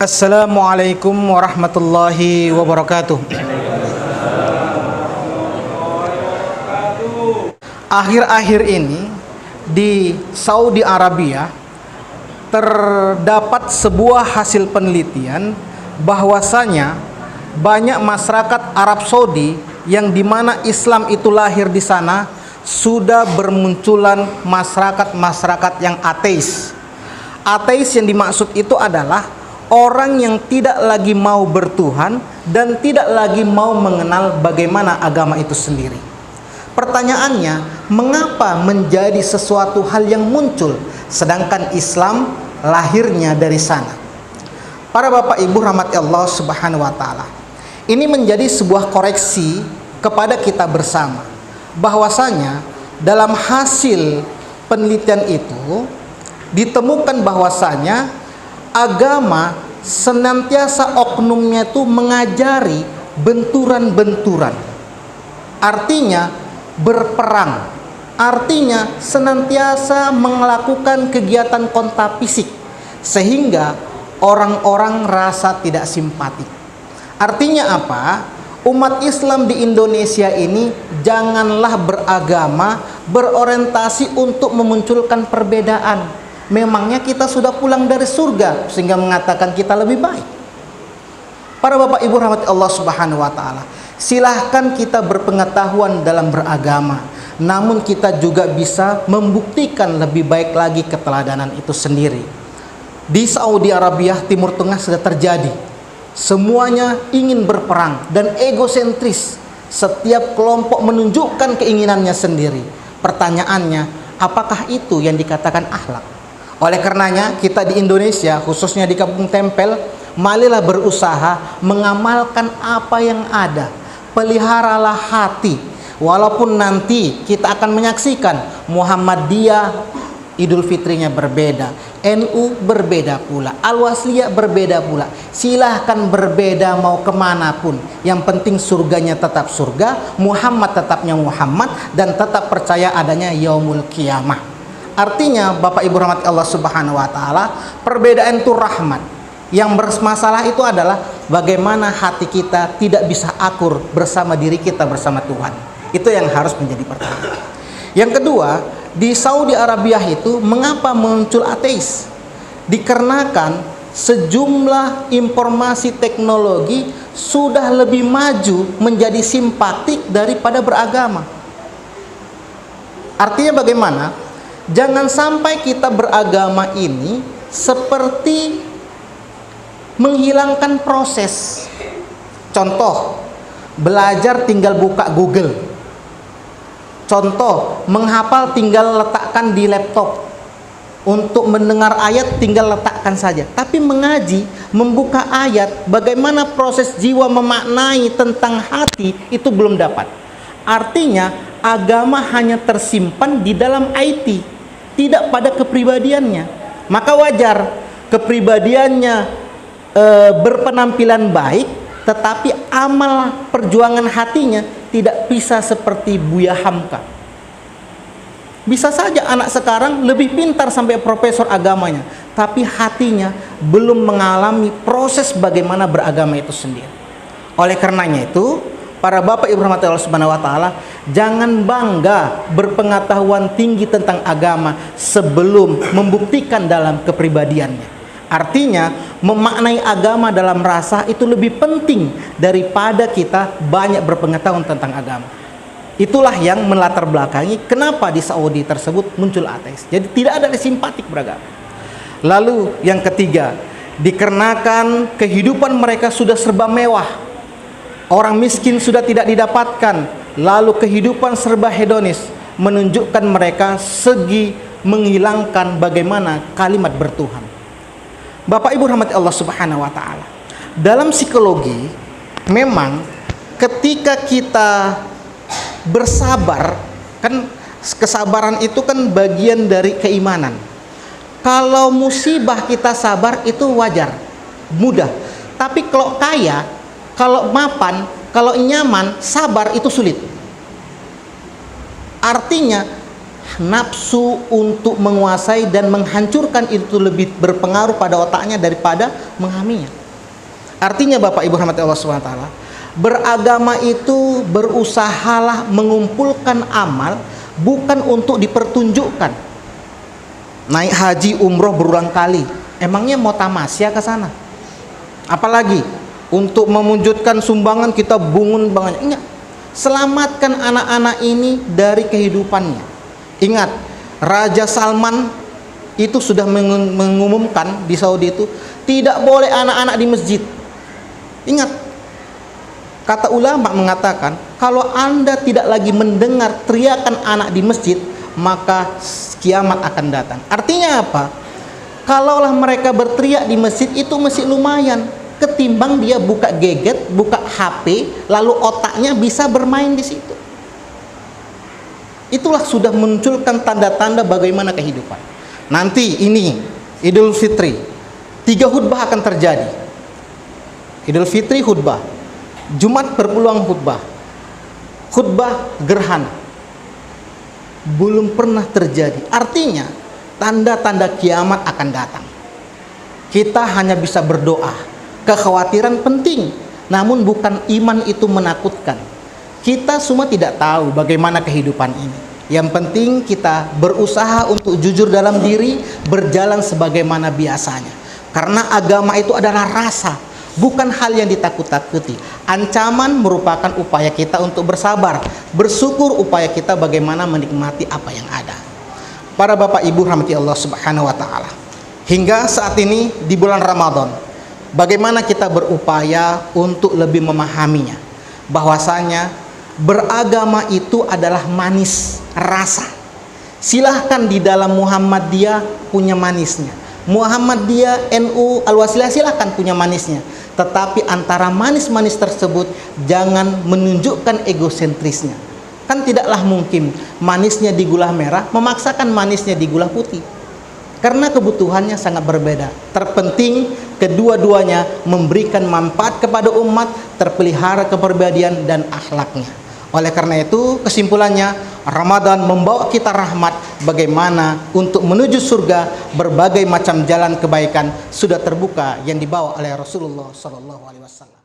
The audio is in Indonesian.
Assalamualaikum warahmatullahi wabarakatuh. Akhir-akhir ini di Saudi Arabia terdapat sebuah hasil penelitian bahwasanya banyak masyarakat Arab Saudi yang dimana Islam itu lahir di sana sudah bermunculan masyarakat-masyarakat yang ateis. Ateis yang dimaksud itu adalah orang yang tidak lagi mau bertuhan dan tidak lagi mau mengenal bagaimana agama itu sendiri. Pertanyaannya, mengapa menjadi sesuatu hal yang muncul sedangkan Islam lahirnya dari sana? Para Bapak Ibu rahmati Allah Subhanahu wa taala. Ini menjadi sebuah koreksi kepada kita bersama bahwasanya dalam hasil penelitian itu ditemukan bahwasanya agama senantiasa oknumnya itu mengajari benturan-benturan, artinya berperang, artinya senantiasa melakukan kegiatan kontak fisik sehingga orang-orang rasa tidak simpatik. Artinya apa? Umat Islam di Indonesia ini janganlah beragama berorientasi untuk memunculkan perbedaan. Memangnya kita sudah pulang dari surga sehingga mengatakan kita lebih baik? Para Bapak Ibu rahmati Allah Subhanahu wa taala, silahkan kita berpengetahuan dalam beragama, namun kita juga bisa membuktikan lebih baik lagi keteladanan itu sendiri. Di Saudi Arabia, Timur Tengah sudah terjadi. Semuanya ingin berperang dan egosentris. Setiap kelompok menunjukkan keinginannya sendiri. Pertanyaannya, apakah itu yang dikatakan akhlak? Oleh karenanya kita di Indonesia, khususnya di Kampung Tempel, marilah berusaha mengamalkan apa yang ada. Peliharalah hati. Walaupun nanti kita akan menyaksikan Muhammadiyah Idul Fitrinya berbeda, NU berbeda pula, Al-Wasliyah berbeda pula. Silahkan berbeda mau kemanapun. Yang penting surganya tetap surga, Muhammad tetapnya Muhammad, dan tetap percaya adanya Yaumul Qiyamah. Artinya Bapak Ibu rahmati Allah Subhanahu wa taala, perbedaan itu rahmat. Yang bermasalah itu adalah bagaimana hati kita tidak bisa akur bersama diri kita bersama Tuhan. Itu yang harus menjadi pertama. Yang kedua, di Saudi Arabia itu mengapa muncul ateis? Dikarenakan sejumlah informasi teknologi sudah lebih maju menjadi simpatik daripada beragama. Artinya bagaimana? Jangan sampai kita beragama ini seperti menghilangkan proses. Contoh, belajar tinggal buka Google. Contoh, menghafal tinggal letakkan di laptop. Untuk mendengar ayat tinggal letakkan saja. Tapi mengaji, membuka ayat, bagaimana proses jiwa memaknai tentang hati, itu belum dapat. Artinya, agama hanya tersimpan di dalam IT, tidak pada kepribadiannya. Maka wajar kepribadiannya berpenampilan baik, tetapi amal perjuangan hatinya tidak bisa seperti Buya Hamka. Bisa saja anak sekarang lebih pintar sampai profesor agamanya, tapi hatinya belum mengalami proses bagaimana beragama itu sendiri. Oleh karenanya itu, para Bapak Ibu rahmati Allah Subhanahu wa taala, jangan bangga berpengetahuan tinggi tentang agama sebelum membuktikan dalam kepribadiannya. Artinya, memaknai agama dalam rasa itu lebih penting daripada kita banyak berpengetahuan tentang agama. Itulah yang melatar belakangi kenapa di Saudi tersebut muncul ateis. Jadi tidak ada simpatik beragama. Lalu yang ketiga, dikarenakan kehidupan mereka sudah serba mewah. Orang miskin sudah tidak didapatkan, lalu kehidupan serba hedonis, menunjukkan mereka segi menghilangkan bagaimana kalimat bertuhan. Bapak Ibu rahmati Allah Subhanahu wa taala, dalam psikologi memang ketika kita bersabar, kan kesabaran itu kan bagian dari keimanan. Kalau musibah kita sabar itu wajar, mudah. Tapi kalau kaya, kalau mapan, kalau nyaman, sabar itu sulit. Artinya nafsu untuk menguasai dan menghancurkan itu lebih berpengaruh pada otaknya daripada memahaminya. Artinya Bapak Ibu rahmati Allah SWT, beragama itu berusahalah mengumpulkan amal bukan untuk dipertunjukkan. Naik haji umroh berulang kali, emangnya mau tamasya ke sana? Apalagi untuk mewujudkan sumbangan kita bungun banget. Enggak. Selamatkan anak-anak ini dari kehidupannya. Ingat, Raja Salman itu sudah mengumumkan di Saudi itu tidak boleh anak-anak di masjid. Ingat, kata ulama mengatakan kalau Anda tidak lagi mendengar teriakan anak di masjid, maka kiamat akan datang. Artinya apa? Kalaulah mereka berteriak di masjid, itu masih lumayan ketimbang dia buka gadget, buka HP, lalu otaknya bisa bermain di situ. Itulah sudah munculkan tanda-tanda bagaimana kehidupan. Nanti ini Idul Fitri, 3 khutbah akan terjadi. Idul Fitri khutbah, Jumat berpeluang khutbah, khutbah gerhana. Belum pernah terjadi. Artinya tanda-tanda kiamat akan datang. Kita hanya bisa berdoa. Kekhawatiran penting, namun bukan iman itu menakutkan. Kita semua tidak tahu bagaimana kehidupan ini. Yang penting kita berusaha untuk jujur dalam diri, berjalan sebagaimana biasanya. Karena agama itu adalah rasa, bukan hal yang ditakut-takuti. Ancaman merupakan upaya kita untuk bersabar, bersyukur upaya kita bagaimana menikmati apa yang ada. Para Bapak Ibu rahmati Allah Subhanahu wa taala. Hingga saat ini di bulan Ramadan, bagaimana kita berupaya untuk lebih memahaminya, bahwasanya beragama itu adalah manis rasa. Silahkan di dalam Muhammadiyah punya manisnya, Muhammadiyah, NU, Al-Wasilah silahkan punya manisnya. Tetapi antara manis-manis tersebut jangan menunjukkan egosentrisnya. Kan tidaklah mungkin manisnya di gula merah memaksakan manisnya di gula putih, karena kebutuhannya sangat berbeda. Terpenting kedua-duanya memberikan manfaat kepada umat, terpelihara kepribadian dan akhlaknya. Oleh karena itu, kesimpulannya, Ramadan membawa kita rahmat. Bagaimana untuk menuju surga, berbagai macam jalan kebaikan sudah terbuka yang dibawa oleh Rasulullah SAW.